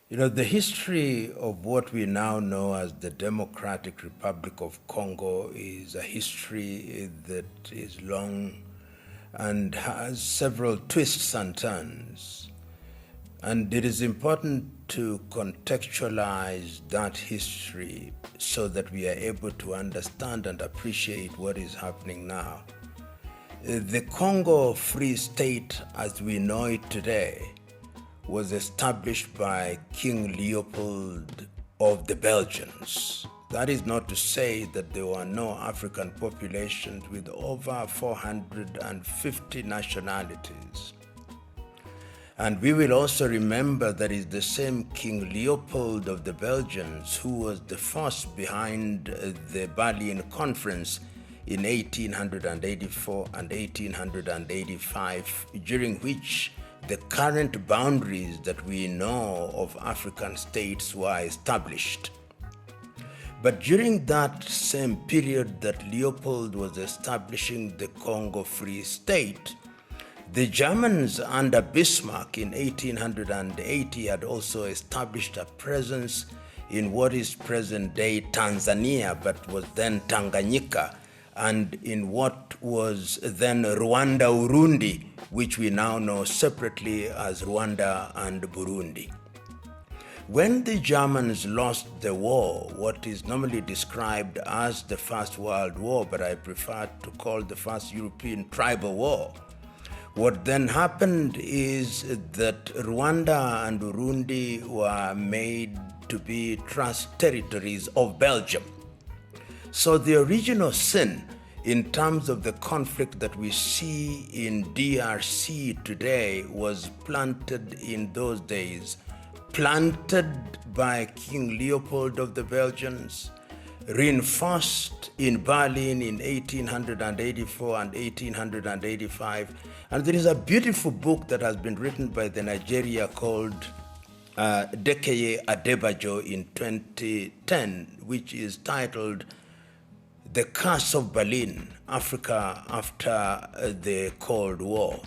The history of what we now know as the Democratic Republic of Congo is a history that is long and has several twists and turns. And it is important to contextualize that history so that we are able to understand and appreciate what is happening now. The Congo Free State, as we know it today, was established by King Leopold of the Belgians. That is not to say that there were no African populations with over 450 nationalities. And we will also remember that it's the same King Leopold of the Belgians who was the force behind the Berlin Conference in 1884 and 1885, during which the current boundaries that we know of African states were established. But during that same period that Leopold was establishing the Congo Free State, the Germans under Bismarck in 1880 had also established a presence in what is present-day Tanzania, but was then Tanganyika, and in what was then Rwanda-Urundi, which we now know separately as Rwanda and Burundi. When the Germans lost the war, what is normally described as the First World War, but I prefer to call the First European Tribal War, what then happened is that Rwanda and Burundi were made to be trust territories of Belgium. So the original sin in terms of the conflict that we see in DRC today was planted in those days, planted by King Leopold of the Belgians, reinforced in Berlin in 1884 and 1885. And there is a beautiful book that has been written by the Nigeria called Dekeye Adebajo in 2010, which is titled The Curse of Berlin, Africa After the Cold War.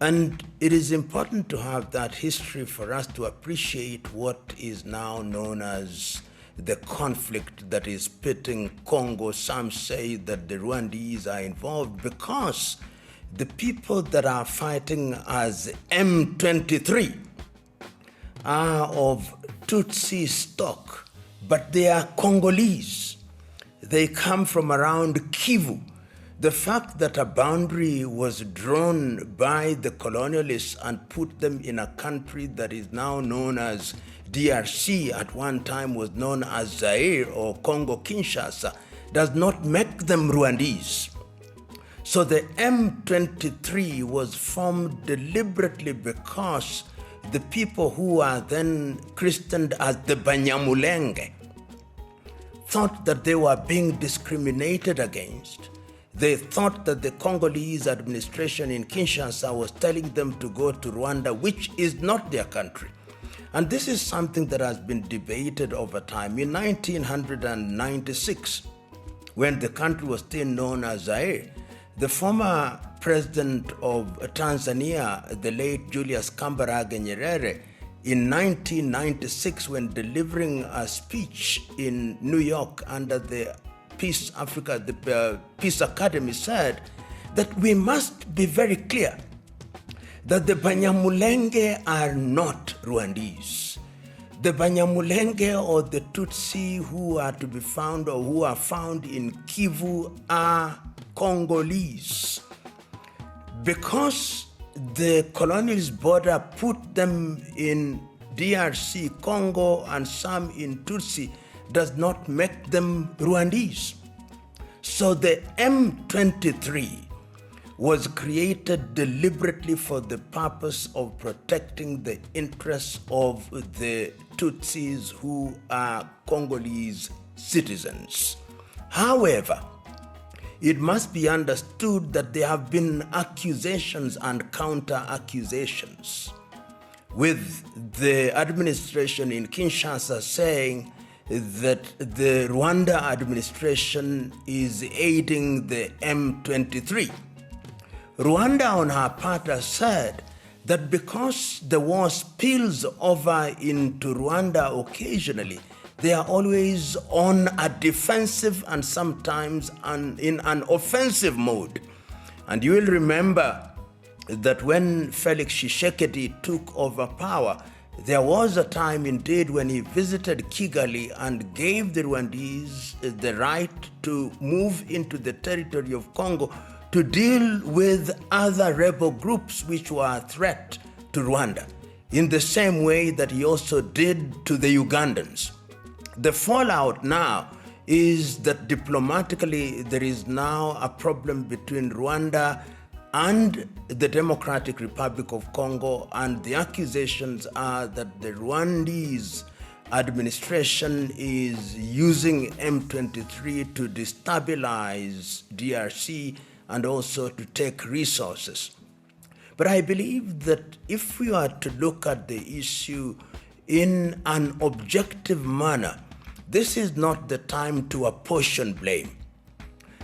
And it is important to have that history for us to appreciate what is now known as the conflict that is pitting Congo. Some say that the Rwandese are involved because the people that are fighting as M23 are of Tutsi stock, but they are Congolese. They come from around Kivu. The fact that a boundary was drawn by the colonialists and put them in a country that is now known as DRC, at one time was known as Zaire or Congo Kinshasa, does not make them Rwandese. So the M23 was formed deliberately because the people who are then christened as the Banyamulenge thought that they were being discriminated against. They thought that the Congolese administration in Kinshasa was telling them to go to Rwanda, which is not their country. And this is something that has been debated over time. In 1996, when the country was still known as Zaire, the former president of Tanzania, the late Julius Kambarage Nyerere, in 1996, when delivering a speech in New York under the Peace Academy, said that we must be very clear that the Banyamulenge are not Rwandese. The Banyamulenge or the Tutsi who are to be found or who are found in Kivu are Congolese. Because the colonialist border put them in DRC, Congo, and some in Tutsi, does not make them Rwandese. So the M23 was created deliberately for the purpose of protecting the interests of the Tutsis who are Congolese citizens. However, it must be understood that there have been accusations and counter-accusations, with the administration in Kinshasa saying that the Rwanda administration is aiding the M23. Rwanda on her part has said that because the war spills over into Rwanda occasionally, they are always on a defensive and sometimes in an offensive mode. And you will remember that when Felix Tshisekedi took over power, there was a time indeed when he visited Kigali and gave the Rwandese the right to move into the territory of Congo to deal with other rebel groups which were a threat to Rwanda, in the same way that he also did to the Ugandans. The fallout now is that diplomatically there is now a problem between Rwanda and the Democratic Republic of Congo, and the accusations are that the Rwandese administration is using M23 to destabilize DRC and also to take resources. But I believe that if we are to look at the issue in an objective manner, this is not the time to apportion blame.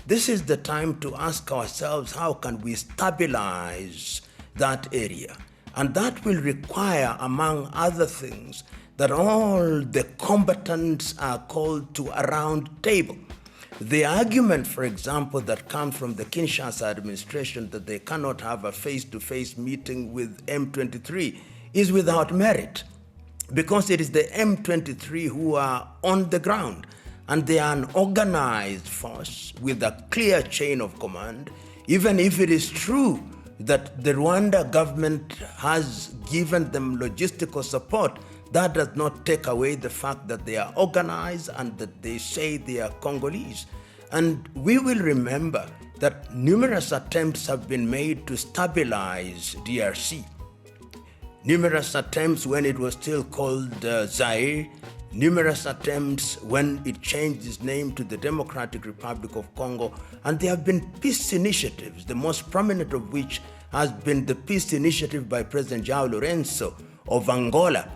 This is the time to ask ourselves, how can we stabilize that area? And that will require, among other things, that all the combatants are called to a round table. The argument, for example, that comes from the Kinshasa administration that they cannot have a face-to-face meeting with M23 is without merit, because it is the M23 who are on the ground, and they are an organized force with a clear chain of command. Even if it is true that the Rwanda government has given them logistical support, that does not take away the fact that they are organized and that they say they are Congolese. And we will remember that numerous attempts have been made to stabilize DRC. Numerous attempts when it was still called Zaire, numerous attempts when it changed its name to the Democratic Republic of Congo, and there have been peace initiatives, the most prominent of which has been the peace initiative by President João Lourenço of Angola,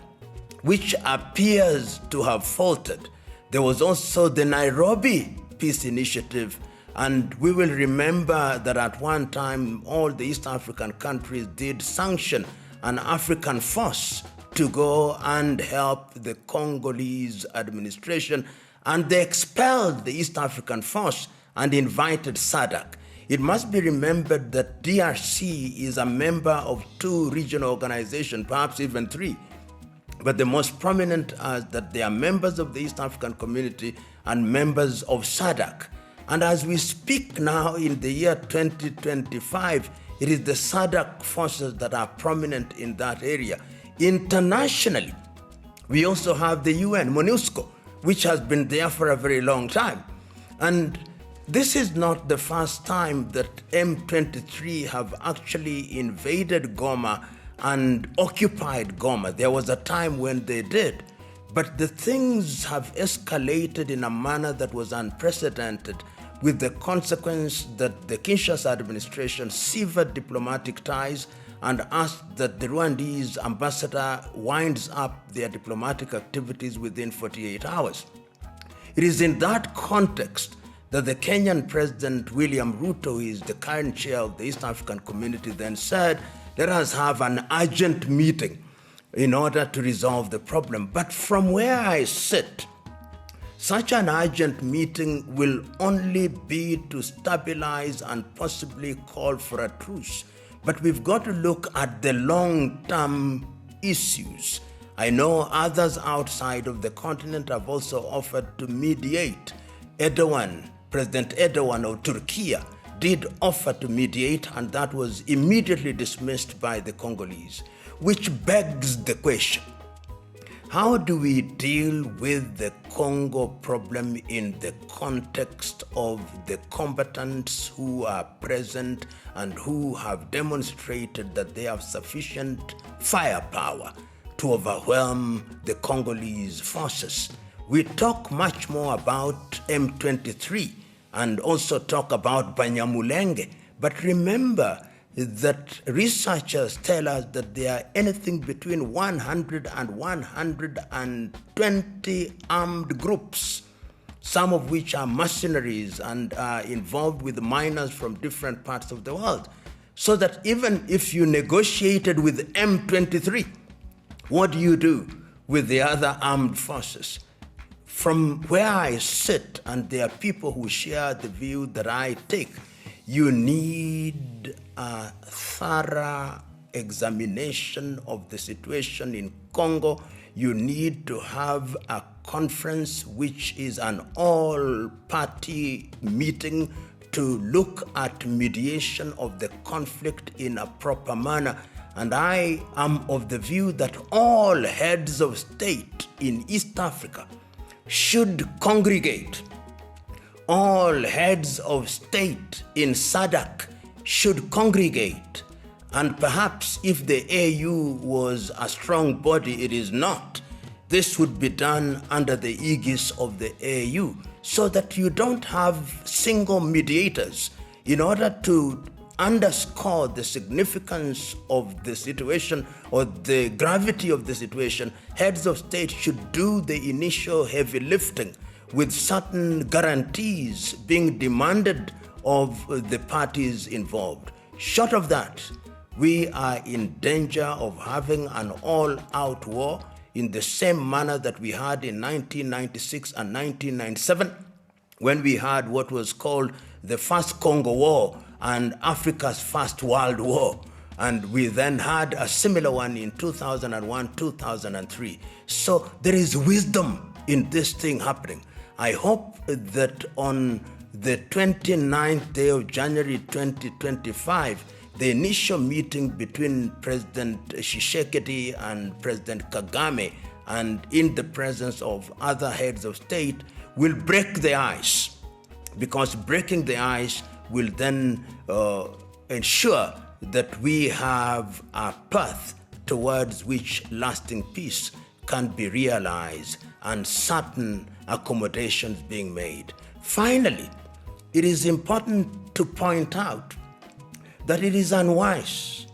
which appears to have faltered. There was also the Nairobi peace initiative, and we will remember that at one time all the East African countries did sanction an African force to go and help the Congolese administration, and they expelled the East African force and invited SADC. It must be remembered that DRC is a member of 2 regional organizations, perhaps even 3, but the most prominent are that they are members of the East African community and members of SADC. And as we speak now in the year 2025, it is the SADC forces that are prominent in that area. Internationally, we also have the UN, MONUSCO, which has been there for a very long time. And this is not the first time that M23 have actually invaded Goma and occupied Goma. There was a time when they did, but the things have escalated in a manner that was unprecedented, with the consequence that the Kinshasa administration severed diplomatic ties and asked that the Rwandese ambassador winds up their diplomatic activities within 48 hours. It is in that context that the Kenyan President William Ruto, who is the current chair of the East African Community, then said, let us have an urgent meeting in order to resolve the problem. But from where I sit, such an urgent meeting will only be to stabilize and possibly call for a truce. But we've got to look at the long-term issues. I know others outside of the continent have also offered to mediate. President Erdogan of Turkey did offer to mediate, and that was immediately dismissed by the Congolese, which begs the question, how do we deal with the Congo problem in the context of the combatants who are present and who have demonstrated that they have sufficient firepower to overwhelm the Congolese forces? We talk much more about M23 and also talk about Banyamulenge, but remember that researchers tell us that there are anything between 100 and 120 armed groups, some of which are mercenaries and are involved with miners from different parts of the world. so that even if you negotiated with M23, what do you do with the other armed forces? From where I sit, and there are people who share the view that I take, you need a thorough examination of the situation in Congo. You need to have a conference which is an all-party meeting to look at mediation of the conflict in a proper manner. And I am of the view that all heads of state in East Africa should congregate. All heads of state in SADC should congregate. And perhaps if the AU was a strong body, it is not. This would be done under the aegis of the AU, so that you don't have single mediators. In order to underscore the significance of the situation or the gravity of the situation, heads of state should do the initial heavy lifting with certain guarantees being demanded of the parties involved. Short of that, we are in danger of having an all-out war in the same manner that we had in 1996 and 1997, when we had what was called the First Congo War and Africa's First World War. And we then had a similar one in 2001, 2003. So there is wisdom in this thing happening. I hope that on the 29th day of January 2025, the initial meeting between President Tshisekedi and President Kagame, and in the presence of other heads of state, will break the ice, because breaking the ice will then ensure that we have a path towards which lasting peace can be realized and certain accommodations being made. Finally, it is important to point out that it is unwise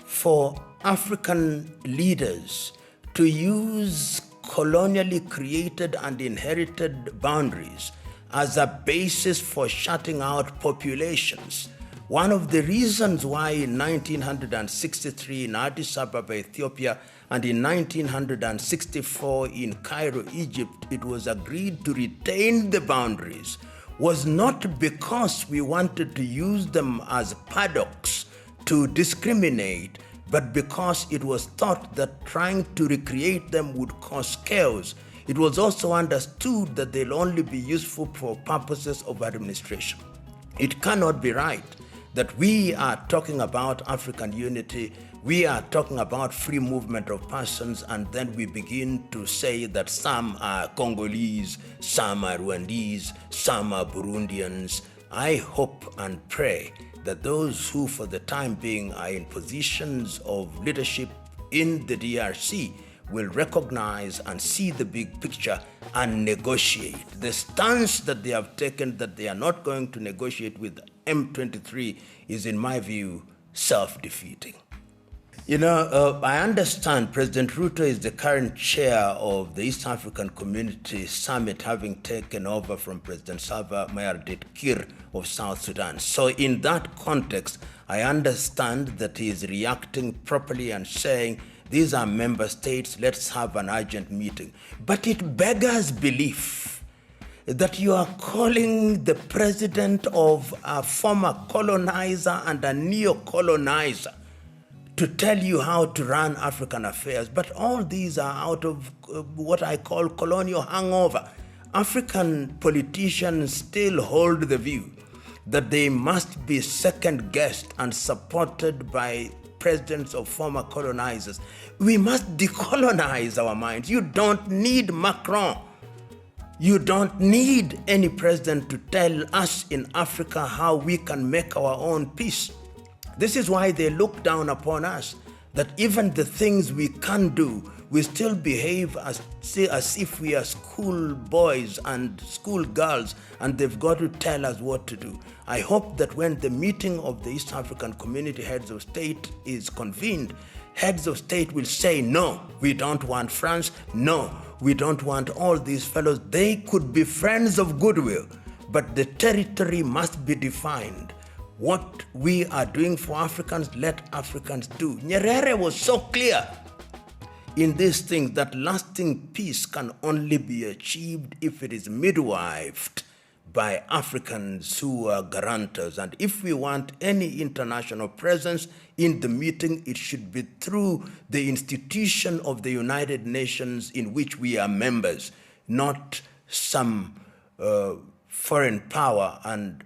for African leaders to use colonially created and inherited boundaries as a basis for shutting out populations. One of the reasons why in 1963 in Addis Ababa, Ethiopia, and in 1964 in Cairo, Egypt, it was agreed to retain the boundaries was not because we wanted to use them as paddocks to discriminate, but because it was thought that trying to recreate them would cause chaos. It was also understood that they'll only be useful for purposes of administration. It cannot be right that we are talking about African unity, we are talking about free movement of persons, and then we begin to say that some are Congolese, some are Rwandese, some are Burundians. I hope and pray that those who for the time being are in positions of leadership in the DRC will recognize and see the big picture and negotiate. The stance that they have taken that they are not going to negotiate with M23 is, in my view, self-defeating. I understand President Ruto is the current chair of the East African Community Summit, having taken over from President Salva Mayardit Kir of South Sudan. So in that context, I understand that he is reacting properly and saying, these are member states, let's have an urgent meeting. But it beggars belief that you are calling the president of a former colonizer and a neo-colonizer to tell you how to run African affairs. But all these are out of what I call colonial hangover. African politicians still hold the view that they must be second-guessed and supported by presidents of former colonizers. We must decolonize our minds. You don't need Macron. You don't need any president to tell us in Africa how we can make our own peace. This is why they look down upon us, that even the things we can do, we still behave as if we are school boys and school girls, and they've got to tell us what to do. I hope that when the meeting of the East African Community Heads of State is convened, heads of state will say, no, we don't want France, no, we don't want all these fellows. They could be friends of goodwill, but the territory must be defined. What we are doing for Africans, let Africans do. Nyerere was so clear in these things that lasting peace can only be achieved if it is midwifed by Africans who are guarantors. And if we want any international presence in the meeting, it should be through the institution of the United Nations in which we are members, not some foreign power. And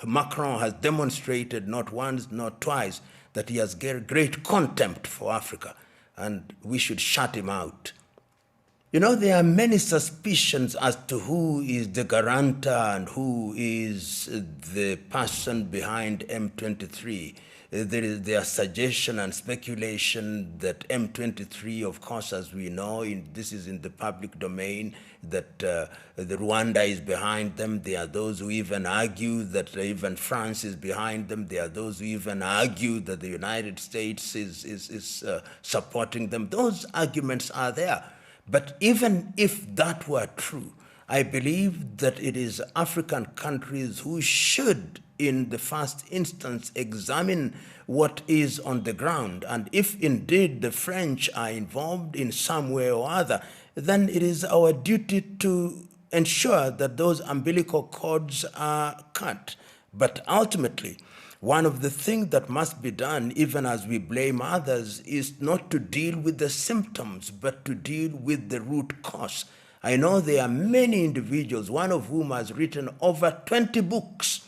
Macron has demonstrated not once, not twice, that he has great contempt for Africa, and we should shut him out. You know, there are many suspicions as to who is the guarantor and who is the person behind M23. There are suggestion and speculation that M23, of course, as we know, this is in the public domain, that the Rwanda is behind them. There are those who even argue that even France is behind them. There are those who even argue that the United States is supporting them. Those arguments are there. But even if that were true, I believe that it is African countries who should, in the first instance, examine what is on the ground. And if indeed the French are involved in some way or other, then it is our duty to ensure that those umbilical cords are cut. But ultimately, one of the things that must be done, even as we blame others, is not to deal with the symptoms, but to deal with the root cause. I know there are many individuals, one of whom has written over 20 books.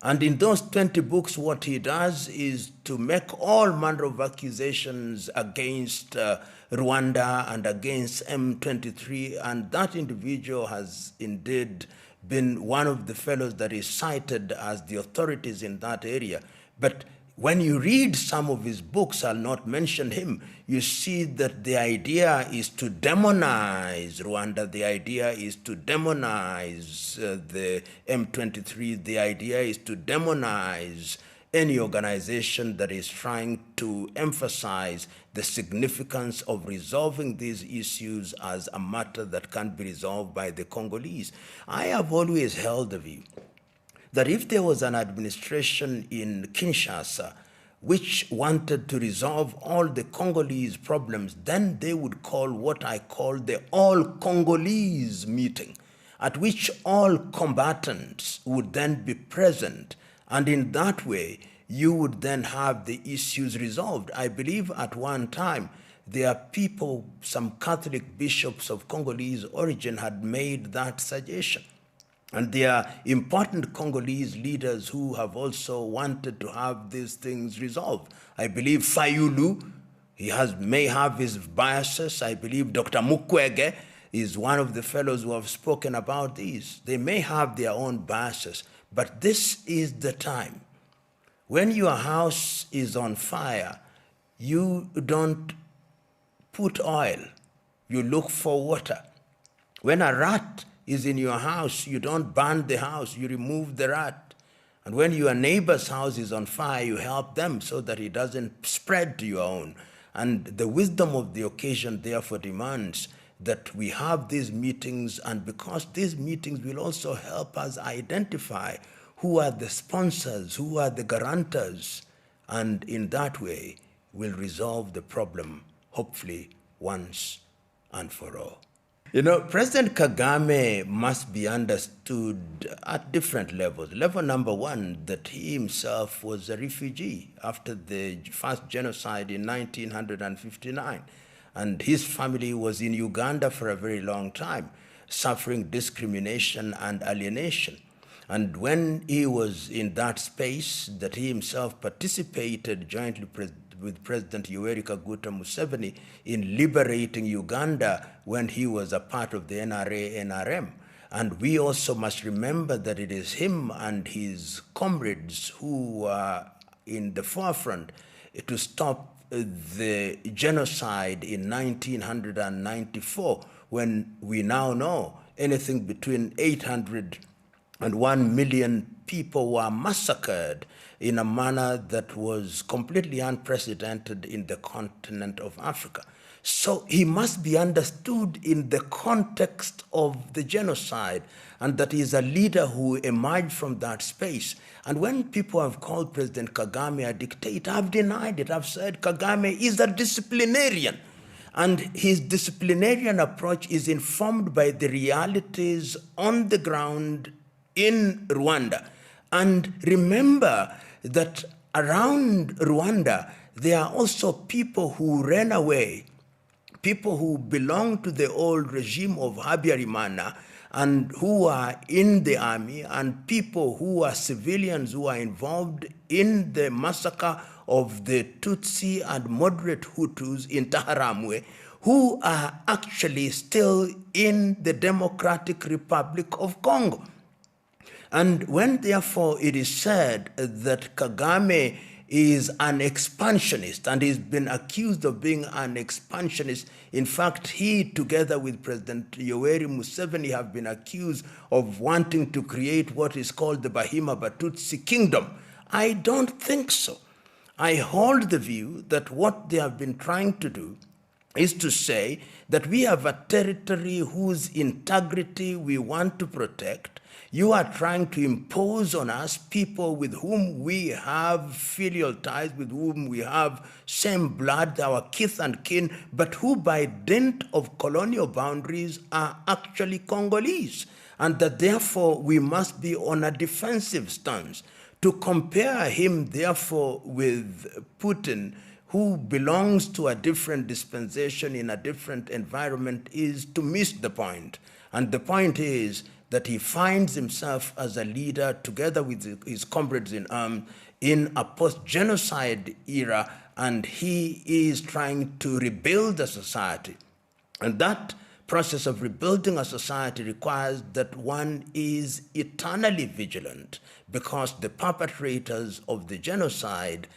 And in those 20 books, what he does is to make all manner of accusations against Rwanda and against M23. And that individual has indeed been one of the fellows that is cited as the authorities in that area. But when you read some of his books, I'll not mention him, you see that the idea is to demonize Rwanda, the idea is to demonize the M23, the idea is to demonize any organization that is trying to emphasize the significance of resolving these issues as a matter that can be resolved by the Congolese. I have always held the view that if there was an administration in Kinshasa which wanted to resolve all the Congolese problems, then they would call what I call the all-Congolese meeting, at which all combatants would then be present. And in that way, you would then have the issues resolved. I believe at one time, there are people, some Catholic bishops of Congolese origin had made that suggestion. And there are important Congolese leaders who have also wanted to have these things resolved. I believe Fayulu, may have his biases. I believe Dr. Mukwege is one of the fellows who have spoken about these. They may have their own biases, but this is the time. When your house is on fire, you don't put oil, you look for water. When a rat is in your house, you don't burn the house, you remove the rat. And when your neighbor's house is on fire, you help them so that it doesn't spread to your own. And the wisdom of the occasion therefore demands that we have these meetings, and because these meetings will also help us identify who are the sponsors, who are the guarantors, and in that way will resolve the problem, hopefully once and for all. You know, President Kagame must be understood at different levels. Level number one, that he himself was a refugee after the first genocide in 1959. And his family was in Uganda for a very long time, suffering discrimination and alienation. And when he was in that space, that he himself participated jointly with President Yoweri Kaguta Museveni in liberating Uganda when he was a part of the NRA-NRM. And we also must remember that it is him and his comrades who were in the forefront to stop the genocide in 1994, when we now know anything between 800 and 1 million people were massacred in a manner that was completely unprecedented in the continent of Africa. So he must be understood in the context of the genocide, and that he is a leader who emerged from that space. And when people have called President Kagame a dictator, I've denied it. I've said Kagame is a disciplinarian. And his disciplinarian approach is informed by the realities on the ground in Rwanda. And remember that around Rwanda, there are also people who ran away, people who belong to the old regime of Habyarimana and who are in the army, and people who are civilians who are involved in the massacre of the Tutsi and moderate Hutus in Taharamwe, who are actually still in the Democratic Republic of Congo. And when, therefore, it is said that Kagame is an expansionist, and he's been accused of being an expansionist. In fact, he, together with President Yoweri Museveni, have been accused of wanting to create what is called the Bahima Batutsi Kingdom. I don't think so. I hold the view that what they have been trying to do is to say that we have a territory whose integrity we want to protect. You are trying to impose on us people with whom we have filial ties, with whom we have same blood, our kith and kin, but who by dint of colonial boundaries are actually Congolese, and that therefore we must be on a defensive stance. To compare him, therefore, with Putin, who belongs to a different dispensation in a different environment, is to miss the point. And the point is that he finds himself as a leader together with his comrades in arms in a post-genocide era, and he is trying to rebuild a society. And that process of rebuilding a society requires that one is eternally vigilant, because the perpetrators of the genocide,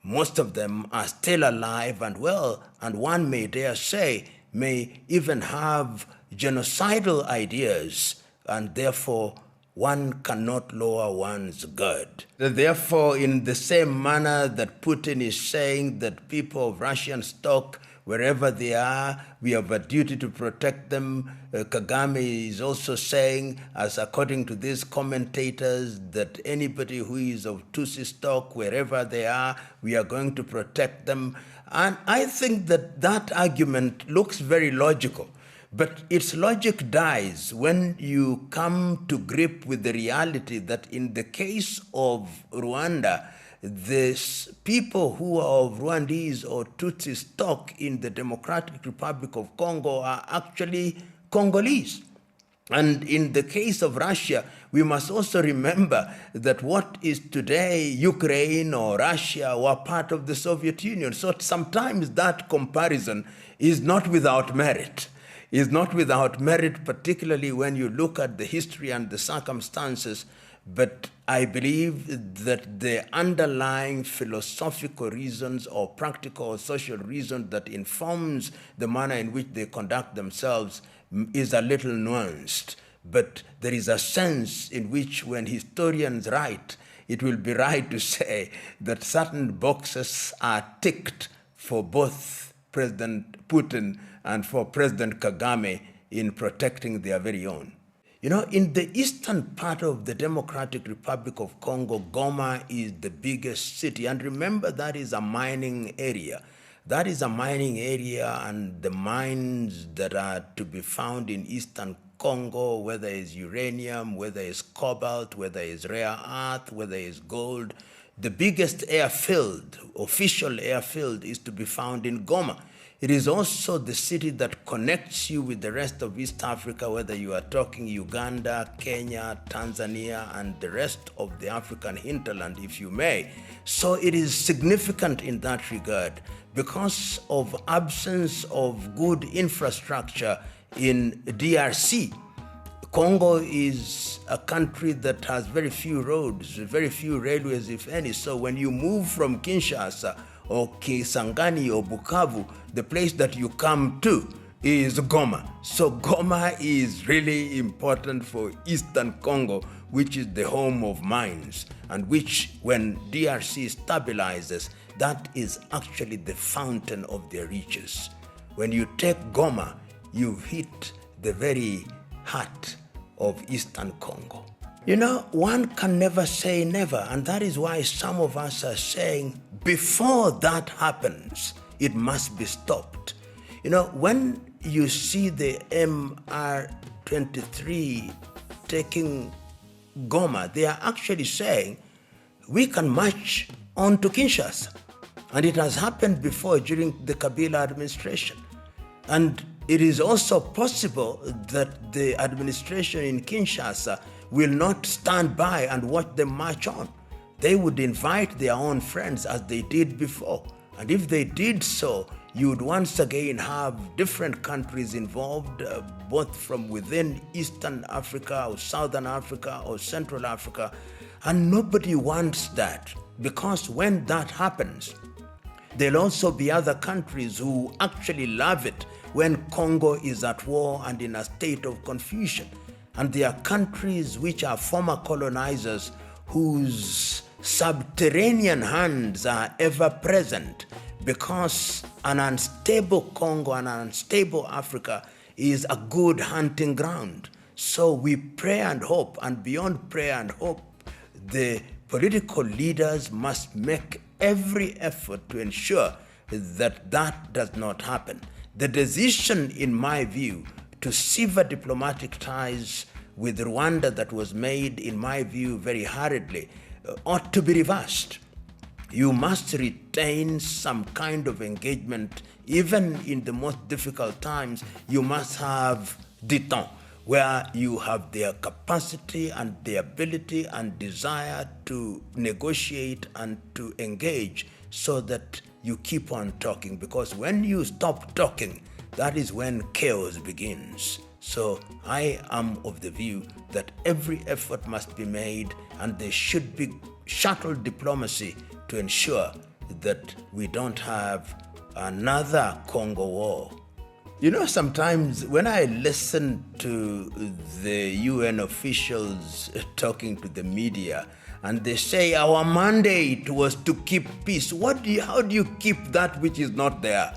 most of them are still alive and well, and one may dare say may even have genocidal ideas, and therefore one cannot lower one's guard. Therefore, in the same manner that Putin is saying that people of Russian stock, wherever they are, we have a duty to protect them, Kagame is also saying, as according to these commentators, that anybody who is of Tutsi stock, wherever they are, we are going to protect them. And I think that that argument looks very logical. But its logic dies when you come to grip with the reality that in the case of Rwanda, the people who are of Rwandese or Tutsi stock in the Democratic Republic of Congo are actually Congolese. And in the case of Russia, we must also remember that what is today Ukraine or Russia were part of the Soviet Union. So sometimes that comparison is not without merit. Is not without merit, particularly when you look at the history and the circumstances. But I believe that the underlying philosophical reasons or practical or social reasons that informs the manner in which they conduct themselves is a little nuanced. But there is a sense in which when historians write, it will be right to say that certain boxes are ticked for both President Putin and for President Kagame in protecting their very own. You know, in the eastern part of the Democratic Republic of Congo, Goma is the biggest city. And remember, that is a mining area. That is a mining area, and the mines that are to be found in eastern Congo, whether it's uranium, whether it's cobalt, whether it's rare earth, whether it's gold, the biggest airfield, official airfield, is to be found in Goma. It is also the city that connects you with the rest of East Africa, whether you are talking Uganda, Kenya, Tanzania, and the rest of the African hinterland, if you may. So it is significant in that regard because of absence of good infrastructure in DRC. Congo is a country that has very few roads, very few railways, if any. So when you move from Kinshasa or Kisangani or Bukavu, the place that you come to, is Goma. So Goma is really important for Eastern Congo, which is the home of mines, and which, when DRC stabilizes, that is actually the fountain of their riches. When you take Goma, you've hit the very heart of Eastern Congo. You know, one can never say never, and that is why some of us are saying, before that happens, it must be stopped. You know, when you see the MR23 taking Goma, they are actually saying, we can march on to Kinshasa. And it has happened before during the Kabila administration. And it is also possible that the administration in Kinshasa will not stand by and watch them march on. They would invite their own friends as they did before. And if they did so, you would once again have different countries involved, both from within Eastern Africa or Southern Africa or Central Africa. And nobody wants that, because when that happens, there'll also be other countries who actually love it when Congo is at war and in a state of confusion. And there are countries which are former colonizers whose subterranean hands are ever present, because an unstable Congo and an unstable Africa is a good hunting ground. So we pray and hope, and beyond prayer and hope, the political leaders must make every effort to ensure that that does not happen. The decision, in my view, to sever diplomatic ties with Rwanda that was made, in my view, very hurriedly, ought to be reversed. You must retain some kind of engagement. Even in the most difficult times, you must have détente, where you have their capacity and the ability and desire to negotiate and to engage, so that you keep on talking. Because when you stop talking, that is when chaos begins. So I am of the view that every effort must be made, and there should be shuttle diplomacy to ensure that we don't have another Congo war. You know, sometimes when I listen to the UN officials talking to the media, and they say our mandate was to keep peace. How do you keep that which is not there?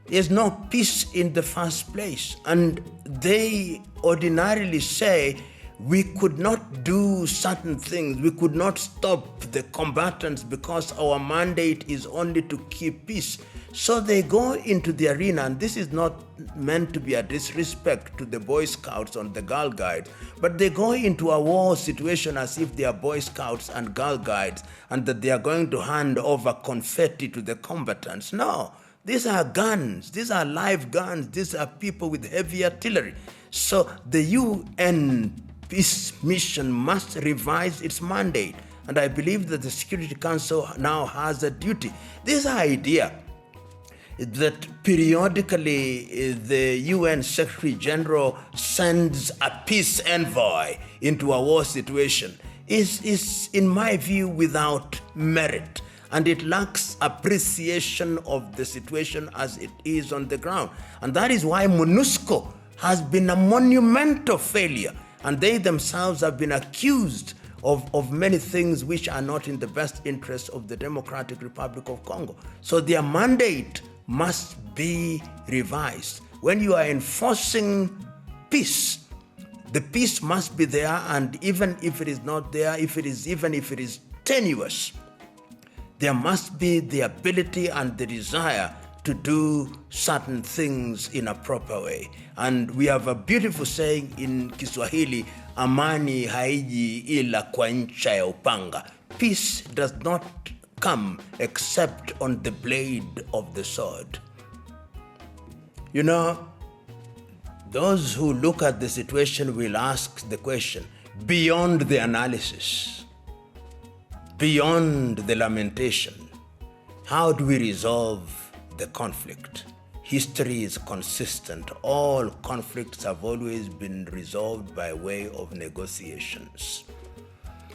There's no peace in the first place. And they ordinarily say we could not do certain things. We could not stop the combatants because our mandate is only to keep peace. So they go into the arena, and this is not meant to be a disrespect to the Boy Scouts and the Girl Guides, but they go into a war situation as if they are Boy Scouts and Girl Guides, and that they are going to hand over confetti to the combatants. No, these are guns, these are live guns, these are people with heavy artillery. So the UN peace mission must revise its mandate, and I believe that the Security Council now has a duty. This idea that periodically the UN Secretary General sends a peace envoy into a war situation is in my view, without merit. And it lacks appreciation of the situation as it is on the ground. And that is why MONUSCO has been a monumental failure. And they themselves have been accused of many things which are not in the best interest of the Democratic Republic of Congo. So their mandate must be revised. When you are enforcing peace, the peace must be there, and even if it is not there, even if it is tenuous, there must be the ability and the desire to do certain things in a proper way. And we have a beautiful saying in Kiswahili, amani haiji ila kwa ncha ya upanga. Peace does not come except on the blade of the sword. You know, those who look at the situation will ask the question, beyond the analysis, beyond the lamentation, how do we resolve the conflict? History is consistent. All conflicts have always been resolved by way of negotiations.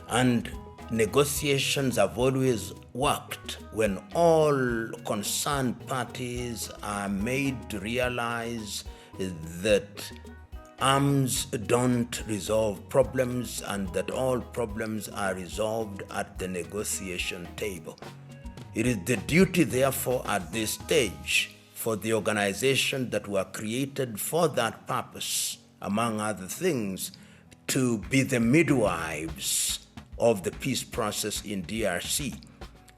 And negotiations have always worked when all concerned parties are made to realize that arms don't resolve problems and that all problems are resolved at the negotiation table. It is the duty, therefore, at this stage for the organizations that were created for that purpose, among other things, to be the midwives of the peace process in DRC.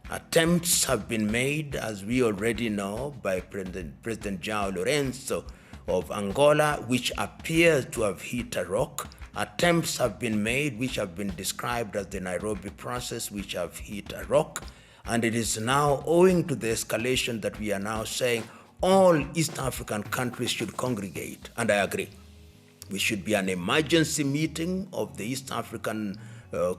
Attempts have been made, as we already know, by President João Lourenço of Angola, which appears to have hit a rock. Attempts have been made, which have been described as the Nairobi process, which have hit a rock. And it is now owing to the escalation that we are now saying all East African countries should congregate. And I agree. We should be an emergency meeting of the East African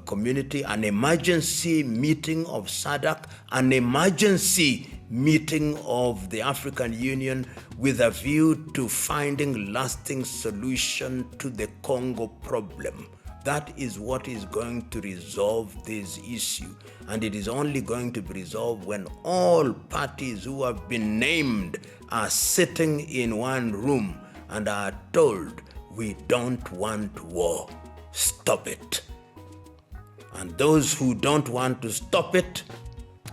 community, an emergency meeting of SADC, an emergency meeting of the African Union with a view to finding lasting solution to the Congo problem. That is what is going to resolve this issue. And it is only going to be resolved when all parties who have been named are sitting in one room and are told, we don't want war, stop it. And those who don't want to stop it,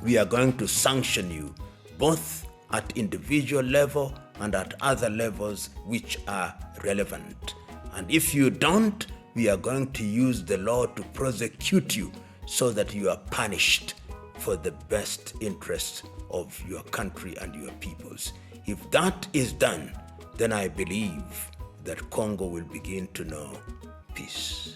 we are going to sanction you, both at individual level and at other levels which are relevant. And if you don't, we are going to use the law to prosecute you so that you are punished for the best interests of your country and your peoples. If that is done, then I believe that Congo will begin to know peace.